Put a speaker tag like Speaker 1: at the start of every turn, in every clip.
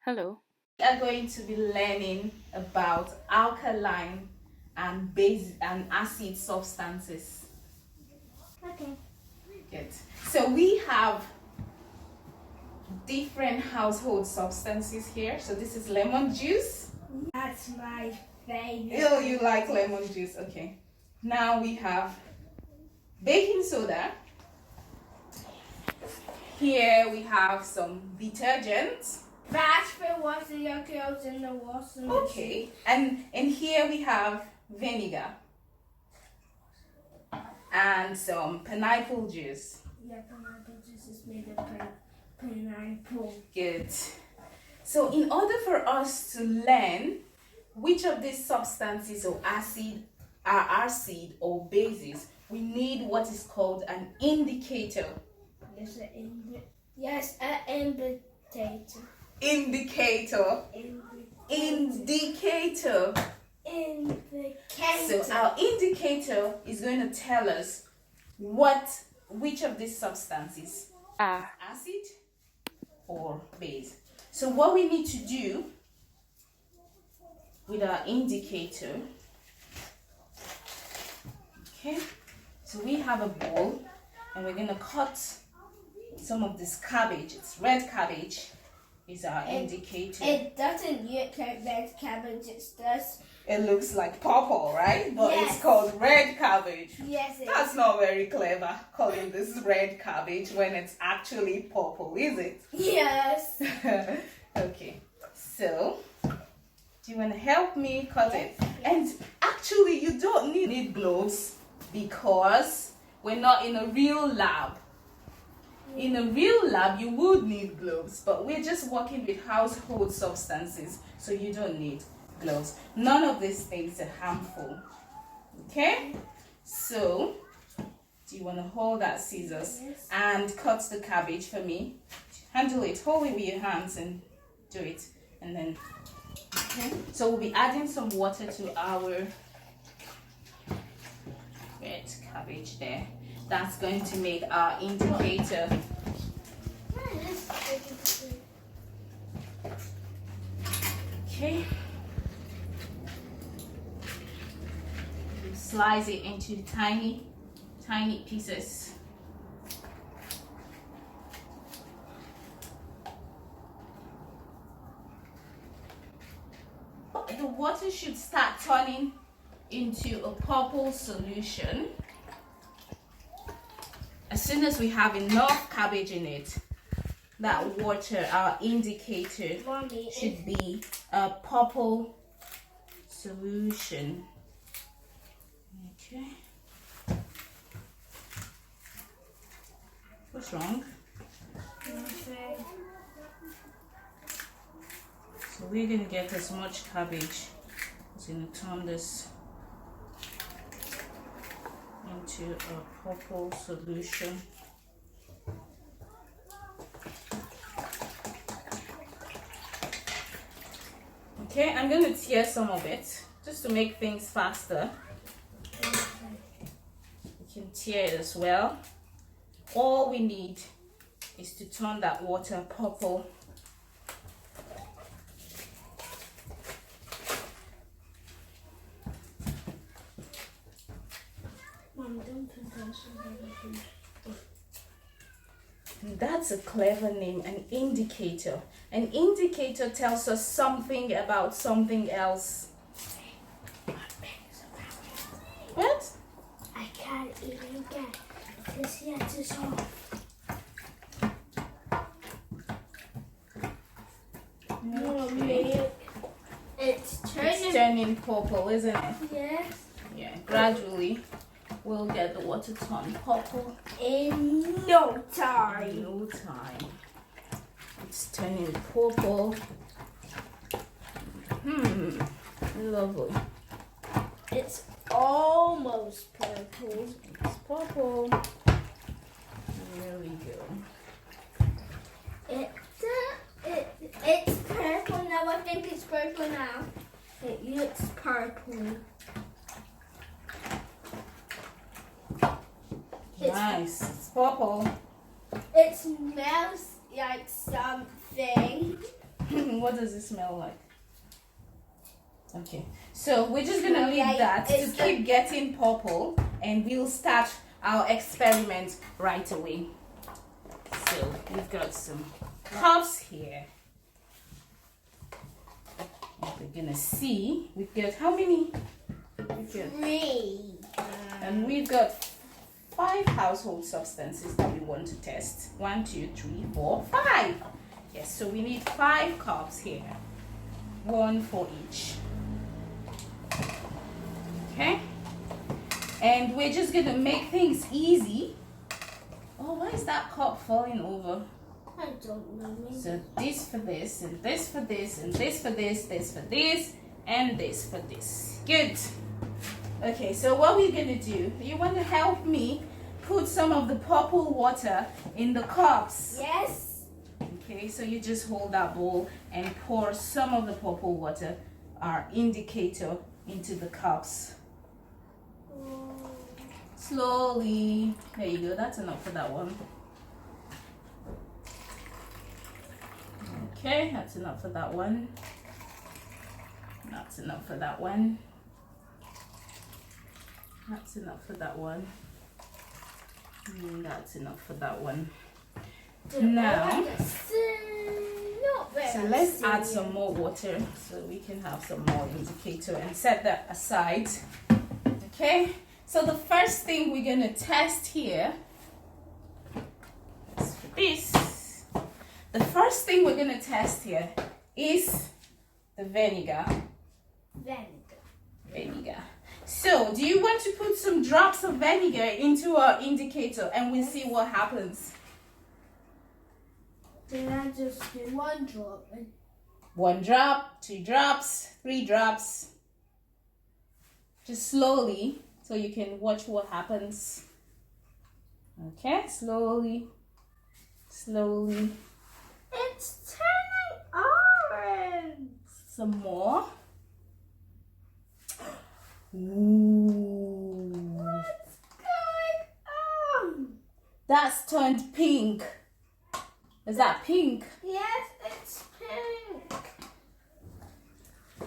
Speaker 1: Hello.
Speaker 2: We are going to be learning about alkaline and base and acid substances.
Speaker 3: Okay.
Speaker 2: Good. So we have different household substances here. So this is lemon juice.
Speaker 3: That's my favorite.
Speaker 2: Oh, you like lemon juice? Okay. Now we have baking soda. Here we have some detergent.
Speaker 3: That's for washing your clothes in the washing machine.
Speaker 2: Okay. And here we have vinegar and some pineapple juice.
Speaker 3: Yeah, pineapple juice is made of pineapple.
Speaker 2: Good. So in order for us to learn which of these substances or acid or bases, we need what is called an indicator.
Speaker 3: Yes, an indicator.
Speaker 2: Indicator. Indicator. So our indicator is going to tell us which of these substances are acid or base. So what we need to do with our indicator, okay, so we have a bowl and we're going to cut some of this cabbage. It's red cabbage is our indicator.
Speaker 3: It doesn't look like red cabbage, it does.
Speaker 2: It looks like purple, right? But
Speaker 3: Yes.
Speaker 2: It's called red cabbage.
Speaker 3: Yes, it
Speaker 2: That's not very clever, calling this red cabbage when it's actually purple, is it?
Speaker 3: Yes.
Speaker 2: Okay, so do you want to help me cut it?
Speaker 3: Yes.
Speaker 2: And actually, you don't need gloves because we're not in a real lab. In a real lab, you would need gloves, but we're just working with household substances, so you don't need gloves. None of these things are harmful. Okay? So, do you want to hold that scissors and cut the cabbage for me? Handle it, hold it with your hands and do it. And then, okay? So we'll be adding some water to our red cabbage there. That's going to make our indicator. Okay. Slice it into tiny pieces. The water should start turning into a purple solution as soon as we have enough cabbage in it. That water, our indicator, should be a purple solution. Okay. What's wrong? So we're gonna get as much cabbage. I'm gonna turn this into a purple solution. Okay, I'm going to tear some of it just to make things faster. You can tear it as well. All we need is to turn that water purple.
Speaker 3: Mom, don't put those.
Speaker 2: That's a clever name, an indicator. An indicator tells us something about something else. What?
Speaker 3: I can't even get this yet is off.
Speaker 2: Okay.
Speaker 3: It's turning.
Speaker 2: It's turning purple, isn't it?
Speaker 3: Yes.
Speaker 2: Yeah, gradually we'll get the water turned purple.
Speaker 3: In no
Speaker 2: In
Speaker 3: time.
Speaker 2: no time. It's turning purple. Lovely.
Speaker 3: It's almost purple.
Speaker 2: It's purple. There we go.
Speaker 3: It's purple now. I think it's purple now. It looks purple.
Speaker 2: Nice. It's purple.
Speaker 3: It smells like something.
Speaker 2: What does it smell like? Okay, so we're just gonna leave
Speaker 3: like
Speaker 2: that to
Speaker 3: it's
Speaker 2: keep getting purple, and we'll start our experiment right away. So we've got some cups here. And we're gonna see, we've got how many? We've got
Speaker 3: 3.
Speaker 2: And we've got 5 household substances that we want to test. 1, 2, 3, 4, 5. Yes, so we need 5 cups here. 1 for each. Okay? And we're just gonna make things easy. Oh, why is that cup falling over?
Speaker 3: I don't know. Maybe.
Speaker 2: So this for this, and this for this, and this for this, this for this, and this for this. Good. Okay, so what we're gonna do, you want to help me put some of the purple water in the cups?
Speaker 3: Yes.
Speaker 2: Okay, so you just hold that bowl and pour some of the purple water, our indicator, into the cups. Slowly. There you go, that's enough for that one. Okay, that's enough for that one. That's enough for that one. That's enough for that one. And that's enough for that one. Now, so let's add some more water so we can have some more indicator and set that aside. Okay, so the first thing we're going to test here is for this. The first thing we're going to test here is the vinegar. Vinegar. So, do you want to put some drops of vinegar into our indicator and we'll see what happens?
Speaker 3: Then I just do 1 drop.
Speaker 2: 1 drop, 2 drops, 3 drops. Just slowly so you can watch what happens. Okay, slowly, slowly.
Speaker 3: It's turning orange.
Speaker 2: Some more. Ooh.
Speaker 3: What's going on?
Speaker 2: That's turned pink. Is that pink?
Speaker 3: Yes, it's pink.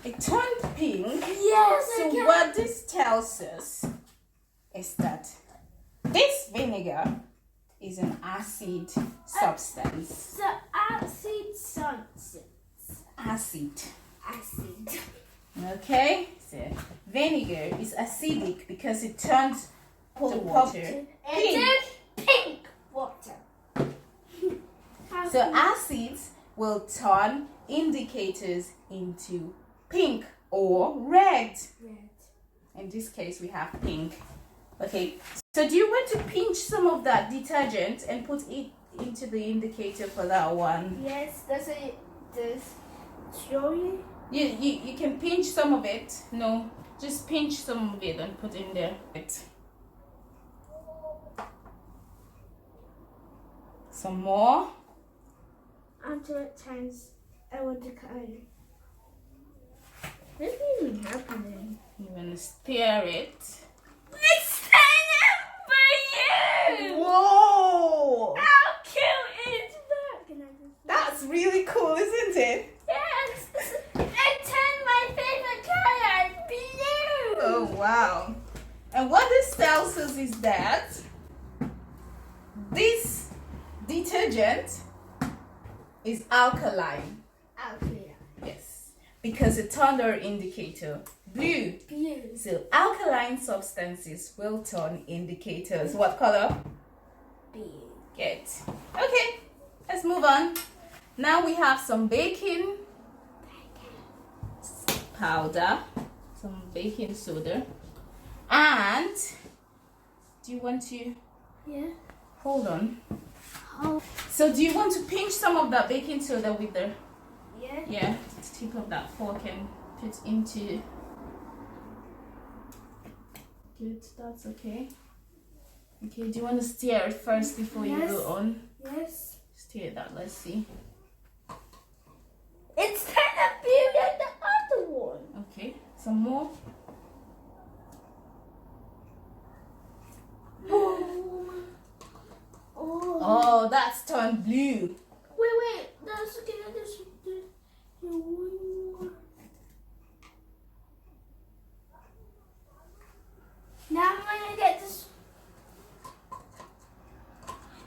Speaker 2: It turned pink.
Speaker 3: Yes,
Speaker 2: So what this tells us is that this vinegar is an acid substance.
Speaker 3: So acid substance.
Speaker 2: Acid.
Speaker 3: Acid.
Speaker 2: Okay? So vinegar is acidic because it turns the water pink.
Speaker 3: Pink water.
Speaker 2: So acids will turn indicators into pink or red. In this case, we have pink. Okay, so do you want to pinch some of that detergent and put it into the indicator for that one?
Speaker 3: Yes, does show you?
Speaker 2: You can pinch some of it. No, just pinch some of it and put in there. Some more.
Speaker 3: Until it turns over the color. What's even happening?
Speaker 2: You want to stir it.
Speaker 3: It's turning for you!
Speaker 2: Whoa!
Speaker 3: How cute is that? Can I just...
Speaker 2: That's really cool, isn't it?
Speaker 3: Yes! It turned my favorite color blue!
Speaker 2: Oh, wow. And what this tells us is that this detergent is alkaline.
Speaker 3: Alkaline.
Speaker 2: Yes. Because it turned our indicator blue.
Speaker 3: Blue.
Speaker 2: So alkaline substances will turn indicators. What color?
Speaker 3: Blue.
Speaker 2: Good. Okay, let's move on. Now we have some baking powder, some baking soda, and do you want to
Speaker 3: Yeah.
Speaker 2: hold on?
Speaker 3: Oh.
Speaker 2: So do you want to pinch some of that baking soda with the
Speaker 3: Yeah.
Speaker 2: tip of that fork and put into? Good, that's okay. Okay, do you want to stir it first before you
Speaker 3: Yes.
Speaker 2: go on?
Speaker 3: Yes.
Speaker 2: Stir that, let's see.
Speaker 3: It's kind of blue than the other one.
Speaker 2: Okay, some more.
Speaker 3: Oh.
Speaker 2: Oh, that's turned blue.
Speaker 3: Wait. That's okay. Now I'm gonna get this.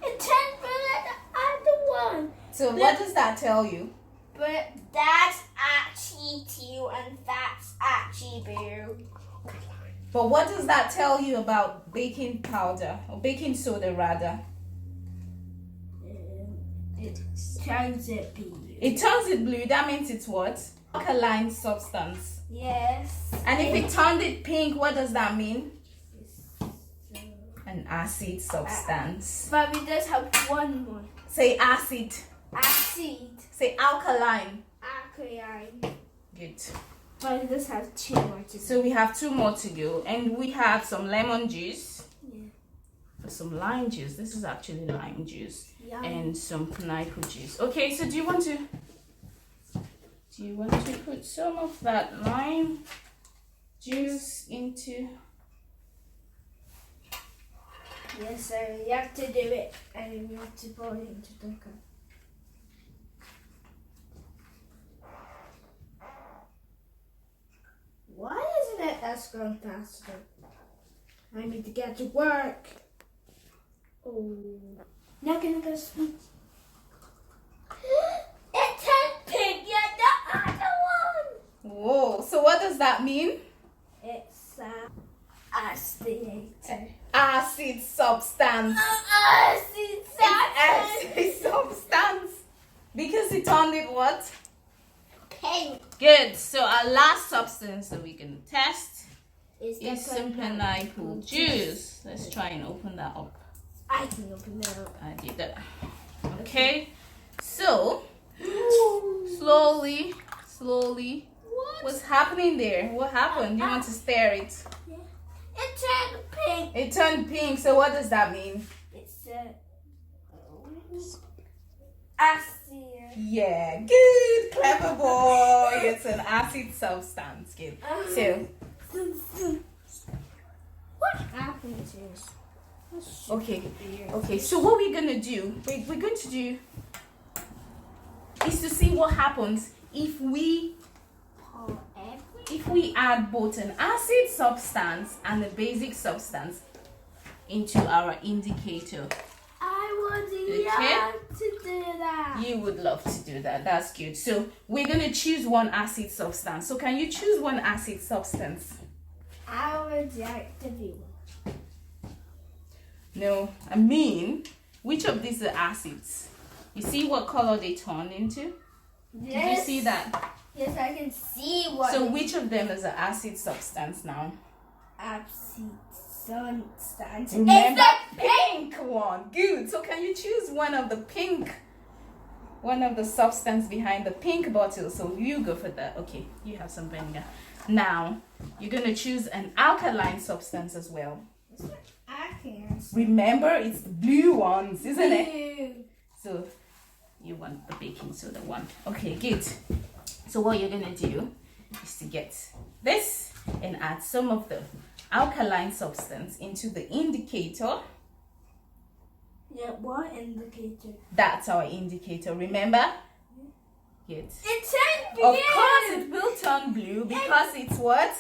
Speaker 3: It turned blue like the other one.
Speaker 2: So what does that tell you?
Speaker 3: But that's actually teal and that's actually blue.
Speaker 2: But what does that tell you about baking powder or baking soda rather?
Speaker 3: It turns it blue.
Speaker 2: It turns it blue. That means it's what? Alkaline substance.
Speaker 3: Yes.
Speaker 2: And if it turned it pink, what does that mean?
Speaker 3: It's,
Speaker 2: An acid substance.
Speaker 3: but we just have one more.
Speaker 2: Say acid.
Speaker 3: Acid.
Speaker 2: Say alkaline.
Speaker 3: Alkaline.
Speaker 2: Good.
Speaker 3: But we just have two more to
Speaker 2: So we have 2 more to go, and we have some lemon juice,
Speaker 3: Yeah.
Speaker 2: some lime juice. This is actually lime juice,
Speaker 3: Yum.
Speaker 2: and some pineapple juice. Okay, so do you want to put some of that lime juice into?
Speaker 3: Yes, sir. You have to do it and you have to pour it into the cup. Why isn't it that's going faster? I need to get to work. Oh. Now can I go sleep? It turned pink, yeah, the other one.
Speaker 2: Whoa, so what does that mean?
Speaker 3: It's acid.
Speaker 2: Acid substance.
Speaker 3: Acid
Speaker 2: Acid substance. Because it turned it what?
Speaker 3: pink.
Speaker 2: Good. So our last substance that we can test
Speaker 3: Is
Speaker 2: is some pineapple juice. Let's try and open that up.
Speaker 3: I can open it up.
Speaker 2: I did that. Okay. So slowly.
Speaker 3: What?
Speaker 2: What's happening there? What happened? You want to stare it?
Speaker 3: It turned pink.
Speaker 2: It turned pink. So what does that mean?
Speaker 3: It's acid.
Speaker 2: Yeah. Good. Clever boy. It's an acid substance. Good. So
Speaker 3: What happened to this?
Speaker 2: okay. So what we're gonna do? We're going to do is to see what happens if we add both an acid substance and a basic substance into our indicator.
Speaker 3: I would
Speaker 2: Okay.
Speaker 3: love to do that.
Speaker 2: You would love to do that. That's good. So we're going to choose one acid substance. So can you choose one acid substance?
Speaker 3: I would like to be one.
Speaker 2: No, I mean, which of these are acids? You see what color they turned into? Did you see that?
Speaker 3: Yes, I can see what.
Speaker 2: So which of them is an acid substance now?
Speaker 3: acid substance?
Speaker 2: Remember, pink one. Good. So can you choose one of the substance behind the pink bottle? So you go for that. Okay, you have some vinegar. Now you're gonna choose an alkaline substance as well.
Speaker 3: I can't.
Speaker 2: Remember, it's the blue ones, isn't it?
Speaker 3: Blue.
Speaker 2: So you want the baking soda one. Okay, good. So what you're gonna do is to get this and add some of the alkaline substance into the indicator.
Speaker 3: Yeah, what indicator?
Speaker 2: That's our indicator, remember? Good.
Speaker 3: It turned blue.
Speaker 2: Of course it will turn blue because it's what?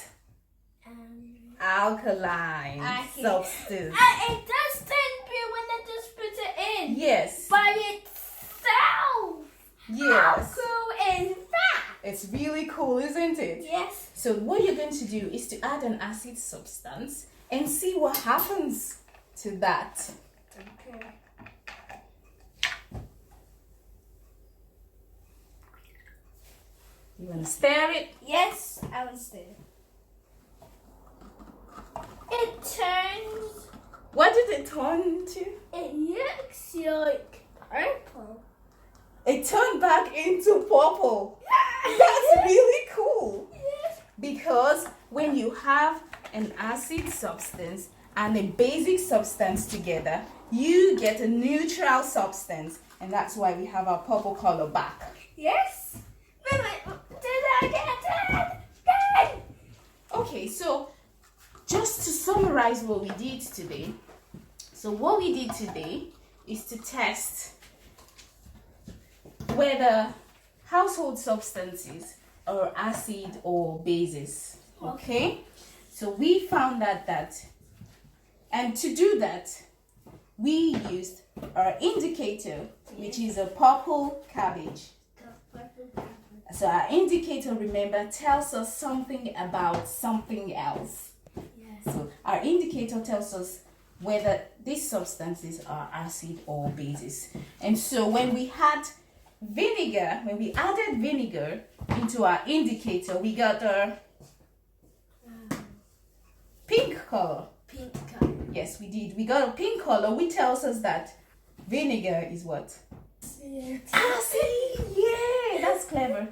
Speaker 2: Alkaline
Speaker 3: Okay.
Speaker 2: substance.
Speaker 3: It does turn blue when I just put it in.
Speaker 2: Yes.
Speaker 3: By itself. How
Speaker 2: Yes.
Speaker 3: cool is that?
Speaker 2: It's really cool, isn't it?
Speaker 3: Yes.
Speaker 2: So what you're going to do is to add an acid substance and see what happens to that.
Speaker 3: Okay.
Speaker 2: You want to stir it?
Speaker 3: Yes, I was there. It turns.
Speaker 2: What did it turn into?
Speaker 3: It looks like purple.
Speaker 2: It turned back into purple. That's really cool.
Speaker 3: Yes.
Speaker 2: Because when you have an acid substance and a basic substance together, you get a neutral substance. And that's why we have our purple color back.
Speaker 3: Yes. Wait, do that again. Dad.
Speaker 2: Okay, so just to summarize what we did today. So what we did today is to test whether household substances are acid or bases. Okay? So we found that and to do that, we used our indicator, which is a purple cabbage. So our indicator, remember, tells us something about something else.
Speaker 3: Yes.
Speaker 2: So our indicator tells us whether these substances are acid or bases. And so when we added vinegar into our indicator, we got a pink color.
Speaker 3: Pink color.
Speaker 2: Yes, we did. We got a pink color, which tells us that vinegar is what?
Speaker 3: Yeah.
Speaker 2: Acid! Yeah, that's clever.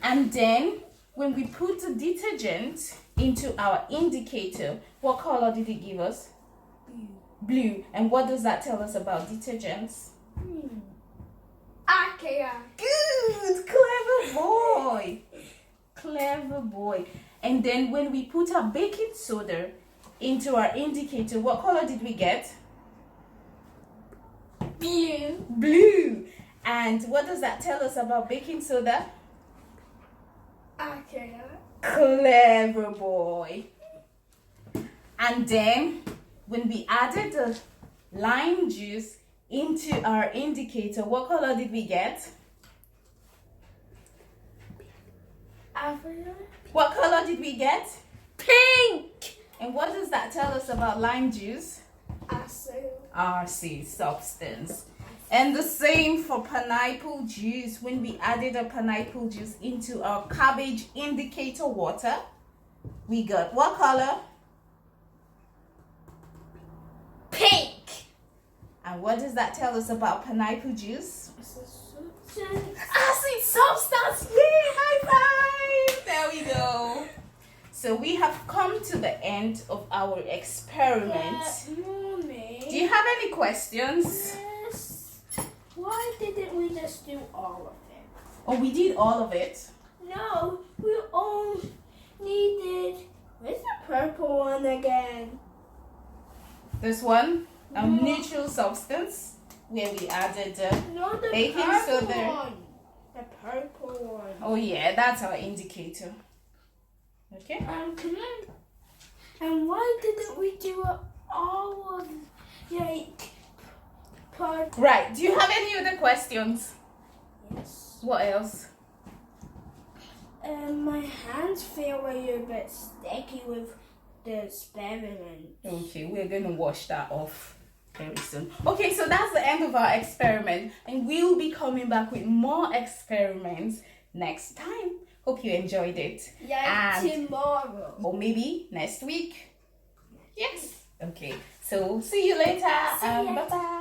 Speaker 2: And then, when we put the detergent into our indicator, what color did it give us? Blue. And what does that tell us about detergents?
Speaker 3: Okay.
Speaker 2: Good! Clever boy! Clever boy. And then when we put our baking soda into our indicator, what color did we get?
Speaker 3: Blue.
Speaker 2: Blue. And what does that tell us about baking soda?
Speaker 3: Okay.
Speaker 2: Clever boy. And then when we added the lime juice into our indicator, what color did we get? What color did we get?
Speaker 3: Pink.
Speaker 2: And what does that tell us about lime juice?
Speaker 3: Acid.
Speaker 2: RC substance. And the same for pineapple juice. When we added a pineapple juice into our cabbage indicator water, we got what color?
Speaker 3: Pink.
Speaker 2: And what does that tell us about pineapple juice?
Speaker 3: Substance.
Speaker 2: Acid substance. Yay, high five. There we go. So we have come to the end of our experiment.
Speaker 3: Mommy.
Speaker 2: Do you have any questions?
Speaker 3: Yes. Why didn't we just do all of it?
Speaker 2: Oh, we did all of it.
Speaker 3: No, we only needed. Where's the purple one again?
Speaker 2: This one, a
Speaker 3: No.
Speaker 2: neutral substance, where we added
Speaker 3: No, the
Speaker 2: baking
Speaker 3: purple
Speaker 2: soda.
Speaker 3: one. The purple one.
Speaker 2: Oh yeah, that's our indicator. Okay.
Speaker 3: And why didn't we do all of like part?
Speaker 2: Right. Do you have any other questions?
Speaker 3: Yes.
Speaker 2: What else?
Speaker 3: My hands feel a little bit sticky with the experiment.
Speaker 2: Okay, we're gonna wash that off very soon. Okay, so that's the end of our experiment, and we'll be coming back with more experiments next time. Hope you enjoyed it.
Speaker 3: Yeah,
Speaker 2: And-
Speaker 3: tomorrow.
Speaker 2: Or maybe next week. Yes. Okay. So see you later.
Speaker 3: See you
Speaker 2: Bye bye.